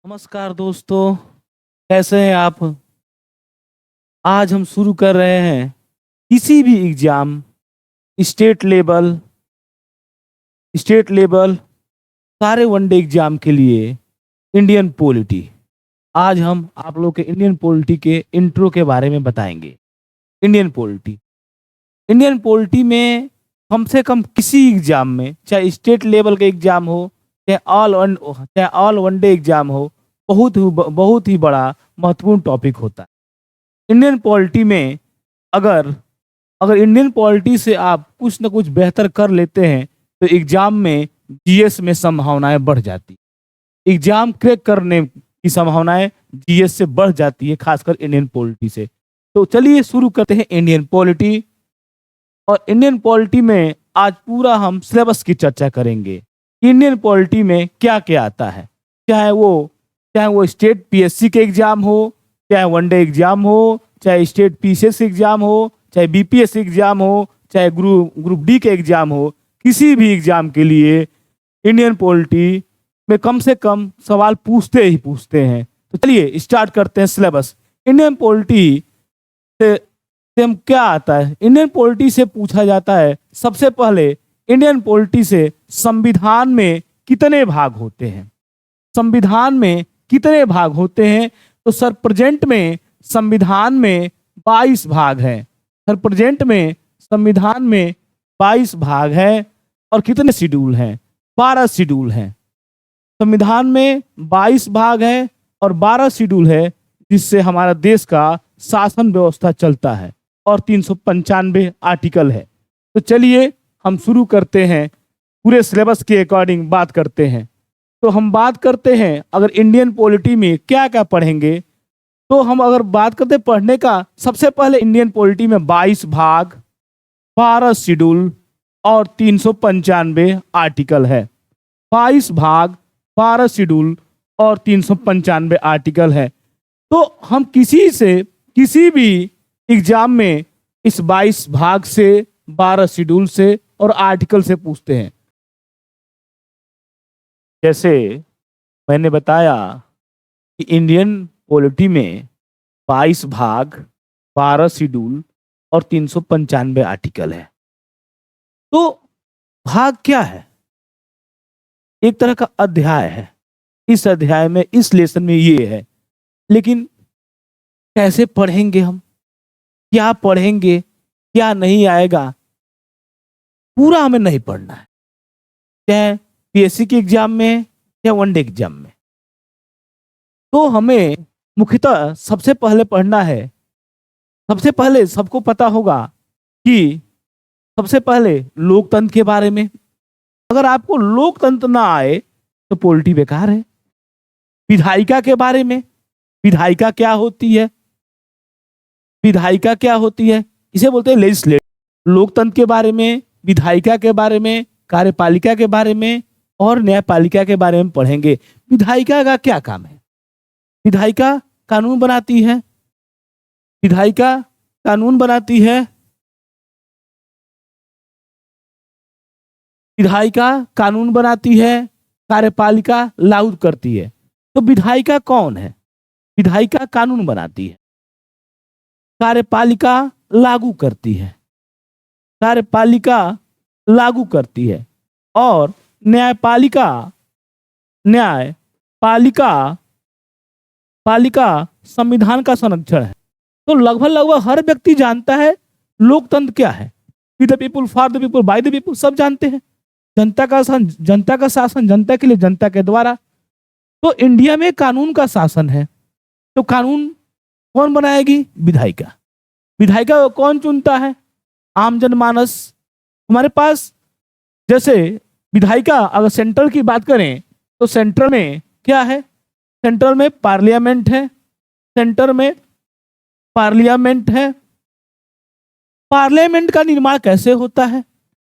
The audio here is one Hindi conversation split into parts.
नमस्कार दोस्तों, कैसे हैं आप? आज हम शुरू कर रहे हैं किसी भी exam, state level state level, सारे वनडे एग्जाम के लिए इंडियन पॉलिटी। आज हम आप लोग के इंडियन पॉलिटी के इंट्रो के बारे में बताएंगे। इंडियन पॉलिटी इंडियन पॉलिटी में कम से कम किसी एग्जाम में, चाहे स्टेट लेवल का एग्जाम हो, चाहे ऑल वनडे एग्जाम हो, बहुत ही बड़ा महत्वपूर्ण टॉपिक होता है। इंडियन पॉलिटी में अगर अगर इंडियन पॉलिटी से आप कुछ न कुछ बेहतर कर लेते हैं तो एग्जाम में जीएस में संभावनाएं बढ़ जाती। एग्जाम क्रैक करने की संभावनाएं जीएस से बढ़ जाती है, खासकर इंडियन पॉलिटी से। तो चलिए शुरू करते हैं इंडियन पॉलिटी। और इंडियन पॉलिटी में आज पूरा हम सिलेबस की चर्चा करेंगे। इंडियन पॉलिटी में क्या क्या आता है, चाहे वो स्टेट पीएससी के एग्जाम हो, चाहे वनडे एग्जाम हो, चाहे स्टेट पीसीएस एग्जाम हो, चाहे बीपीएस एग्जाम हो, चाहे ग्रुप डी के एग्जाम हो, किसी भी एग्जाम के लिए इंडियन पॉलिटी में कम से कम सवाल पूछते ही पूछते हैं। तो चलिए स्टार्ट करते हैं सिलेबस। इंडियन पॉलिटी से हम क्या आता है? इंडियन पॉलिटी से पूछा जाता है सबसे पहले इंडियन पॉलिटी से संविधान में कितने भाग होते हैं। संविधान में कितने भाग होते हैं? तो सर प्रेजेंट में संविधान में 22 भाग हैं। सर प्रेजेंट में संविधान में 22 भाग हैं। और कितने शेड्यूल हैं? 12 शेड्यूल हैं। संविधान में 22 भाग हैं और 12 शेड्यूल है, जिससे हमारा देश का शासन व्यवस्था चलता है। और 395 आर्टिकल है। तो चलिए हम शुरू करते हैं, पूरे सिलेबस के अकॉर्डिंग बात करते हैं। तो हम बात करते हैं अगर इंडियन पॉलिटी में क्या क्या पढ़ेंगे। तो हम अगर बात करते हैं पढ़ने का, सबसे पहले इंडियन पॉलिटी में 22 भाग, 12 शेड्यूल और 395 आर्टिकल है। 22 भाग, 12 शेड्यूल और 395 आर्टिकल है। तो हम किसी भी एग्जाम में इस 22 भाग से, 12 शेड्यूल से और आर्टिकल से पूछते हैं। जैसे मैंने बताया कि इंडियन पॉलिटी में 22 भाग, 12 शेड्यूल और 395 आर्टिकल है। तो भाग क्या है? एक तरह का अध्याय है। इस अध्याय में, इस लेसन में ये है। लेकिन कैसे पढ़ेंगे हम? क्या पढ़ेंगे, क्या नहीं आएगा, पूरा हमें नहीं पढ़ना है। चाहे पीएससी के एग्जाम में या वनडे एग्जाम में। तो हमें मुख्यतः सबसे पहले पढ़ना है। सबसे पहले सबको पता होगा कि सबसे पहले लोकतंत्र के बारे में। अगर आपको लोकतंत्र ना आए तो पॉलिटी बेकार है। विधायिका के बारे में, विधायिका क्या होती है? विधायिका क्या होती है? इसे बोलते हैं लेजिस्लेटिव। लोकतंत्र के बारे में, विधायिका के बारे में, कार्यपालिका के बारे में और न्यायपालिका के बारे में पढ़ेंगे। विधायिका का क्या काम है? विधायिका कानून बनाती है। विधायिका कानून बनाती है। विधायिका कानून बनाती है, कार्यपालिका लागू करती है। तो विधायिका कौन है? विधायिका कानून बनाती है, कार्यपालिका लागू करती है। कार्यपालिका लागू करती है और न्यायपालिका संविधान का संरक्षण है। तो लगभग हर व्यक्ति जानता है लोकतंत्र क्या है। With the people, for the people, by the people, सब जानते हैं। जनता का शासन, जनता के लिए, जनता के द्वारा। तो इंडिया में कानून का शासन है। तो कानून कौन बनाएगी? विधायिका। विधायिका को कौन चुनता है? आम जनमानस। हमारे पास जैसे विधायिका, अगर सेंट्रल की बात करें तो सेंट्रल में क्या है? सेंट्रल में पार्लियामेंट है। सेंटर में पार्लियामेंट है। पार्लियामेंट का निर्माण कैसे होता है?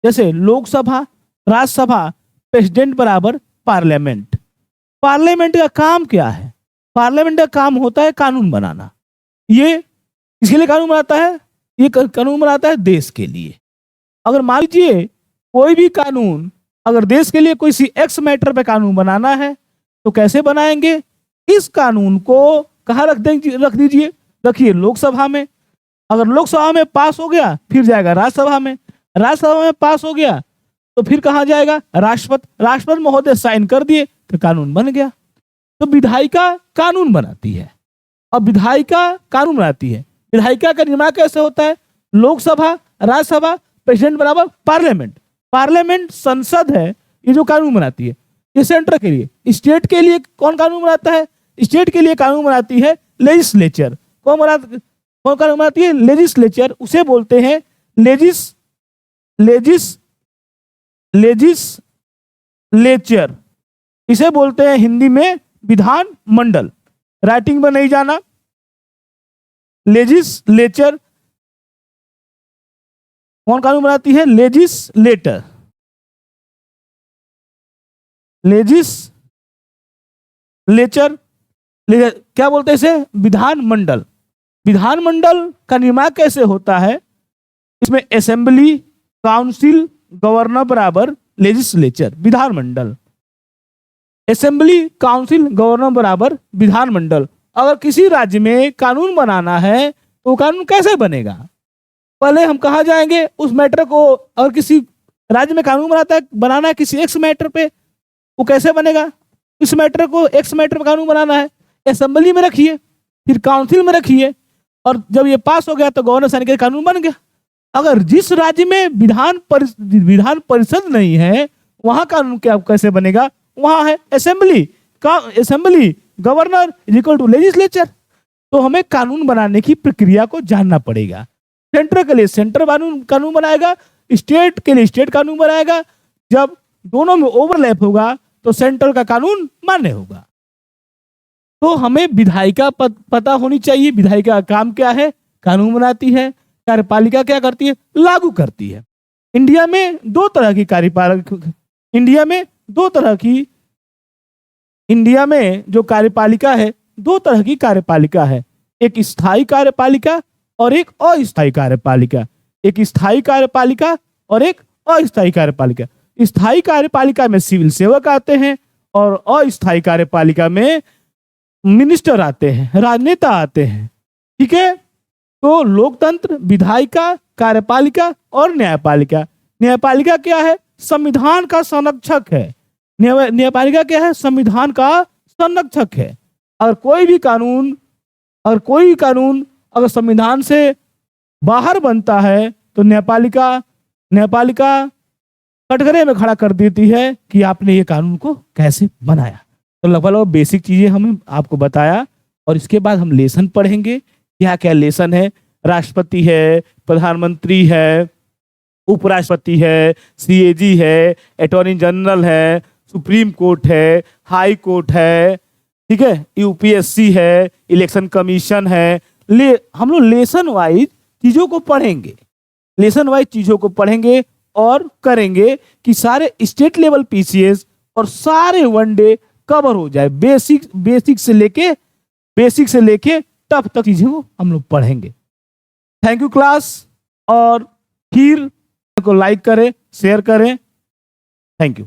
जैसे लोकसभा, राज्यसभा, प्रेसिडेंट बराबर पार्लियामेंट। पार्लियामेंट का काम क्या है? पार्लियामेंट का काम होता है कानून बनाना। ये किसके लिए कानून बनाता है? ये कानून बनाता है देश के लिए। अगर मान लीजिए कोई भी कानून, अगर देश के लिए कोई सी एक्स मैटर पे कानून बनाना है तो कैसे बनाएंगे? इस कानून को कहाँ रख दीजिए, रखिए लोकसभा में। अगर लोकसभा में पास हो गया फिर जाएगा राज्यसभा में, राज्यसभा में पास हो गया तो फिर कहाँ जाएगा, राष्ट्रपति महोदय साइन कर दिए तो कानून बन गया। तो विधायिका कानून बनाती है और विधायिका कानून बनाती है। विधायिका का निर्माण कैसे होता है, लोकसभा, राज्यसभा, प्रेसिडेंट बराबर पार्लियामेंट। पार्लियामेंट संसद है ये जो कानून बनाती है। ये सेंटर के लिए, स्टेट के लिए कौन कानून बनाता है, स्टेट के लिए कानून बनाती है लेजिस्लेचर। कौन कानून बनाती है, लेजिस्लेचर। उसे बोलते हैं लेजिस्लेचर, इसे बोलते हैं हिंदी में विधान मंडल। राइटिंग में नहीं जाना, लेजिस्लेचर कौन कानून बनाती है, लेजिस्लेटर। लेजिस्लेचर क्या बोलते हैं इसे, विधान मंडल। विधान मंडल का निर्माण कैसे होता है, इसमें असेंबली, काउंसिल, गवर्नर बराबर लेजिस्लेचर, विधानमंडल। असेंबली, काउंसिल, गवर्नर बराबर विधानमंडल। अगर किसी राज्य में कानून बनाना है तो कानून कैसे बनेगा, पहले हम कहाँ जाएंगे उस मैटर को। अगर किसी राज्य में कानून बनाना है किसी एक्स मैटर पे, वो कैसे बनेगा, इस मैटर को एक्स मैटर पे कानून बनाना है, असेंबली में रखिए, फिर काउंसिल में रखिए, और जब ये पास हो गया तो गवर्नर साइन करके कानून बन गया। अगर जिस राज्य में विधान परिषद नहीं है वहां कानून क्या कैसे बनेगा, वहां है assembly, governor is equal to legislature. तो हमें कानून बनाने की प्रक्रिया को जानना पड़ेगा। सेंटर के लिए सेंटर कानून बनाएगा, स्टेट के लिए स्टेट कानून बनाएगा। जब दोनों में ओवरलैप होगा तो सेंटर का कानून मान्य होगा। तो हमें विधायिका पता होनी चाहिए। विधायिका का काम क्या है, कानून बनाती है। कार्यपालिका क्या करती है, लागू करती है। इंडिया में दो तरह की इंडिया में जो कार्यपालिका है, दो तरह की कार्यपालिका है, एक स्थायी कार्यपालिका और एक अस्थायी कार्यपालिका। एक स्थायी कार्यपालिका और एक अस्थायी कार्यपालिका। स्थायी कार्यपालिका में सिविल सेवक आते हैं और अस्थायी कार्यपालिका में मिनिस्टर आते हैं, राजनेता आते हैं। ठीक है, तो लोकतंत्र, विधायिका, कार्यपालिका और न्यायपालिका। न्यायपालिका क्या है, संविधान का संरक्षक है। न्यायपालिका क्या है, संविधान का संरक्षक है। अगर कोई भी कानून अगर संविधान से बाहर बनता है तो न्यायपालिका कटघरे में खड़ा कर देती है कि आपने ये कानून को कैसे बनाया। तो लगभग बेसिक चीजें हम आपको बताया, और इसके बाद हम लेसन पढ़ेंगे। क्या क्या लेसन है, राष्ट्रपति है, प्रधानमंत्री है, उपराष्ट्रपति है, सीएजी है, अटॉर्नी जनरल है, सुप्रीम कोर्ट है, हाई कोर्ट है, ठीक है, यूपीएससी है, इलेक्शन कमीशन है। हम लोग लेसन वाइज चीजों को पढ़ेंगे और करेंगे कि सारे स्टेट लेवल पीसीएस और सारे वनडे कवर हो जाए। बेसिक से लेके टफ तक चीजों को हम लोग पढ़ेंगे। थैंक यू क्लास, और फिर को लाइक करें, शेयर करें। Thank you.